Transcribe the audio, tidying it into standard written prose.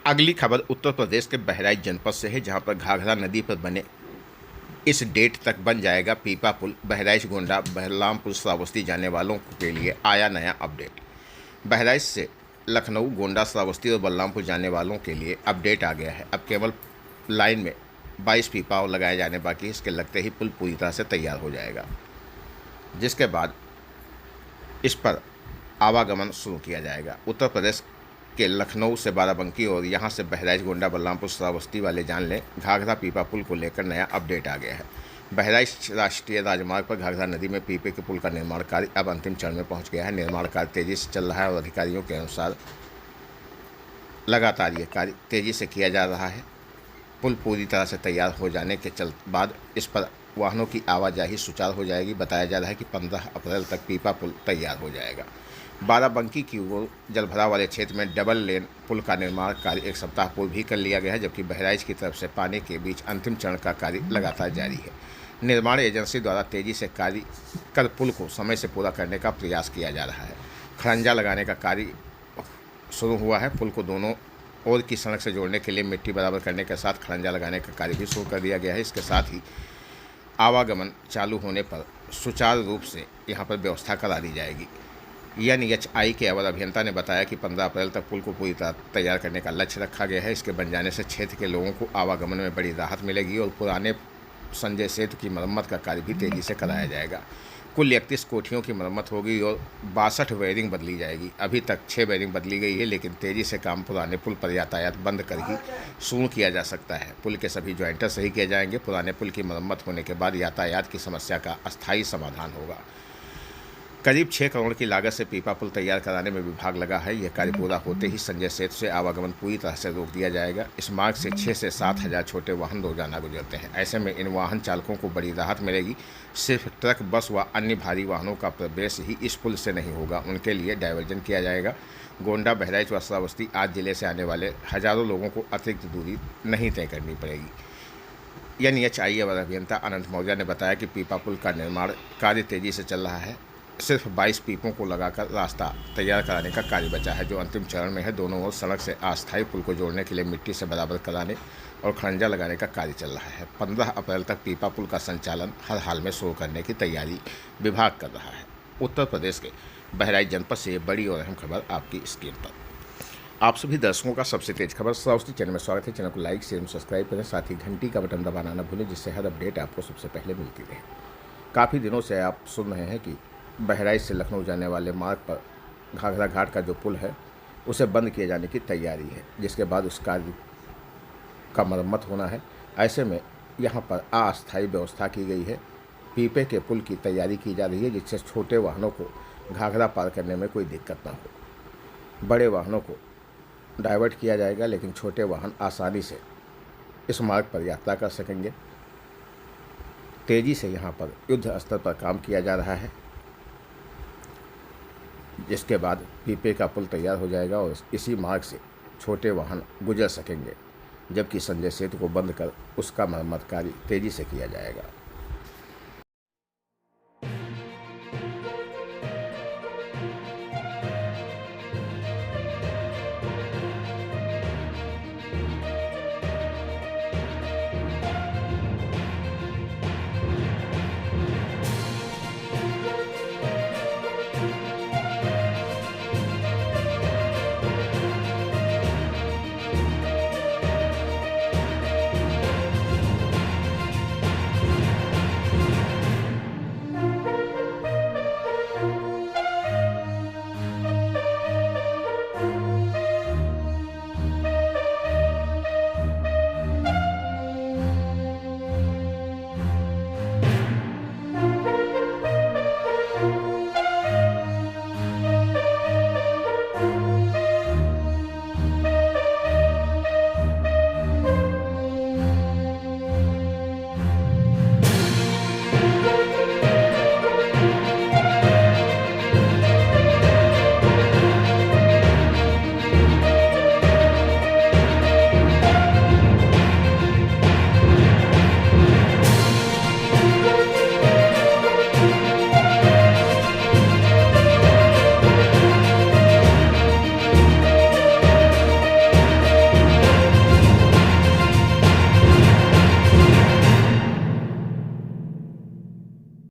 अगली खबर उत्तर प्रदेश के बहराइच जनपद से है, जहां पर घाघरा नदी पर बने इस डेट तक बन जाएगा पीपा पुल। बहराइच गोंडा बलरामपुर श्रावस्ती जाने वालों के लिए आया नया अपडेट। बहराइच से लखनऊ, गोंडा, श्रावस्ती और बलरामपुर जाने वालों के लिए अपडेट आ गया है। अब केवल लाइन में 22 पीपा और लगाए जाने बाकी। इसके लगते ही पुल पूरी तरह से तैयार हो जाएगा, जिसके बाद इस पर आवागमन शुरू किया जाएगा। उत्तर प्रदेश के लखनऊ से बाराबंकी और यहां से बहराइच, गोंडा, बलरामपुर, श्रावस्ती वाले जान लें, घाघरा पीपा पुल को लेकर नया अपडेट आ गया है। बहराइच राष्ट्रीय राजमार्ग पर घाघरा नदी में पीपे के पुल का निर्माण कार्य अब अंतिम चरण में पहुंच गया है। निर्माण कार्य तेजी से चल रहा है और अधिकारियों के अनुसार लगातार ये कार्य तेजी से किया जा रहा है। पुल पूरी तरह से तैयार हो जाने के बाद इस पर वाहनों की आवाजाही सुचारू हो जाएगी। बताया जा रहा है कि 15 अप्रैल तक पीपा पुल तैयार हो जाएगा। बाराबंकी की ओर जलभराव वाले क्षेत्र में डबल लेन पुल का निर्माण कार्य एक सप्ताह पूर्व भी कर लिया गया है, जबकि बहराइच की तरफ से पानी के बीच अंतिम चरण का कार्य लगातार जारी है। निर्माण एजेंसी द्वारा तेजी से कार्य कर पुल को समय से पूरा करने का प्रयास किया जा रहा है। खड़ंजा लगाने का कार्य शुरू हुआ है। पुल को दोनों ओर की सड़क से जोड़ने के लिए मिट्टी बराबर करने के साथ खड़ंजा लगाने का कार्य भी शुरू कर दिया गया है। इसके साथ ही आवागमन चालू होने पर सुचारू रूप से यहां पर व्यवस्था करा दी जाएगी। NHAI के अवर अभियंता ने बताया कि 15 अप्रैल तक पुल को पूरी तरह तैयार करने का लक्ष्य रखा गया है। इसके बन जाने से क्षेत्र के लोगों को आवागमन में बड़ी राहत मिलेगी और पुराने संजय सेतु की मरम्मत का कार्य भी तेजी से कराया जाएगा। कुल 31 कोठियों की मरम्मत होगी और 62 वायरिंग बदली जाएगी। अभी तक 6 वायरिंग बदली गई है, लेकिन तेजी से काम पुराने पुल पर यातायात बंद कर ही शुरू किया जा सकता है। पुल के सभी ज्वाइंटर सही किए जाएंगे। पुराने पुल की मरम्मत होने के बाद यातायात की समस्या का अस्थायी समाधान होगा। करीब 6 करोड़ की लागत से पीपा पुल तैयार कराने में विभाग लगा है। यह कार्य पूरा होते ही संजय सेतु से आवागमन पूरी तरह से रोक दिया जाएगा। इस मार्ग से 6 से 7 हज़ार छोटे वाहन रोजाना गुजरते हैं। ऐसे में इन वाहन चालकों को बड़ी राहत मिलेगी। सिर्फ ट्रक, बस व अन्य भारी वाहनों का प्रवेश ही इस पुल से नहीं होगा, उनके लिए डायवर्जन किया जाएगा। गोंडा, बहराइच व श्रावस्ती आदि जिले से आने वाले हजारों लोगों को अतिरिक्त दूरी नहीं तय करनी पड़ेगी। NHAI अवर अभियंता अनंत मौर्य ने बताया कि पीपा पुल का निर्माण कार्य तेजी से चल रहा है। सिर्फ 22 पीपों को लगाकर रास्ता तैयार कराने का कार्य बचा है, जो अंतिम चरण में है। दोनों ओर सड़क से अस्थायी पुल को जोड़ने के लिए मिट्टी से बराबर कराने और खड़ंजा लगाने का कार्य चल रहा है। 15 अप्रैल तक पीपा पुल का संचालन हर हाल में शुरू करने की तैयारी विभाग कर रहा है। उत्तर प्रदेश के बहराइच जनपद से बड़ी और अहम खबर आपकी स्क्रीन पर। आप सभी दर्शकों का सबसे तेज खबर श्रावस्ती चैनल में स्वागत है। चैनल को लाइक, शेयर, सब्सक्राइब करें, साथ ही घंटी का बटन दबाना न भूलें, जिससे हर अपडेट आपको सबसे पहले मिलती रहे। काफ़ी दिनों से आप सुन रहे हैं कि बहराइच से लखनऊ जाने वाले मार्ग पर घाघरा घाट का जो पुल है उसे बंद किए जाने की तैयारी है, जिसके बाद उस कार्य का मरम्मत होना है। ऐसे में यहाँ पर अस्थायी व्यवस्था की गई है। पीपे के पुल की तैयारी की जा रही है, जिससे छोटे वाहनों को घाघरा पार करने में कोई दिक्कत ना हो। बड़े वाहनों को डाइवर्ट किया जाएगा, लेकिन छोटे वाहन आसानी से इस मार्ग पर यात्रा कर सकेंगे। तेज़ी से यहाँ पर युद्ध स्तर पर काम किया जा रहा है, जिसके बाद पीपे का पुल तैयार हो जाएगा और इसी मार्ग से छोटे वाहन गुजर सकेंगे, जबकि संजय सेतु को बंद कर उसका मरम्मत कार्य तेज़ी से किया जाएगा।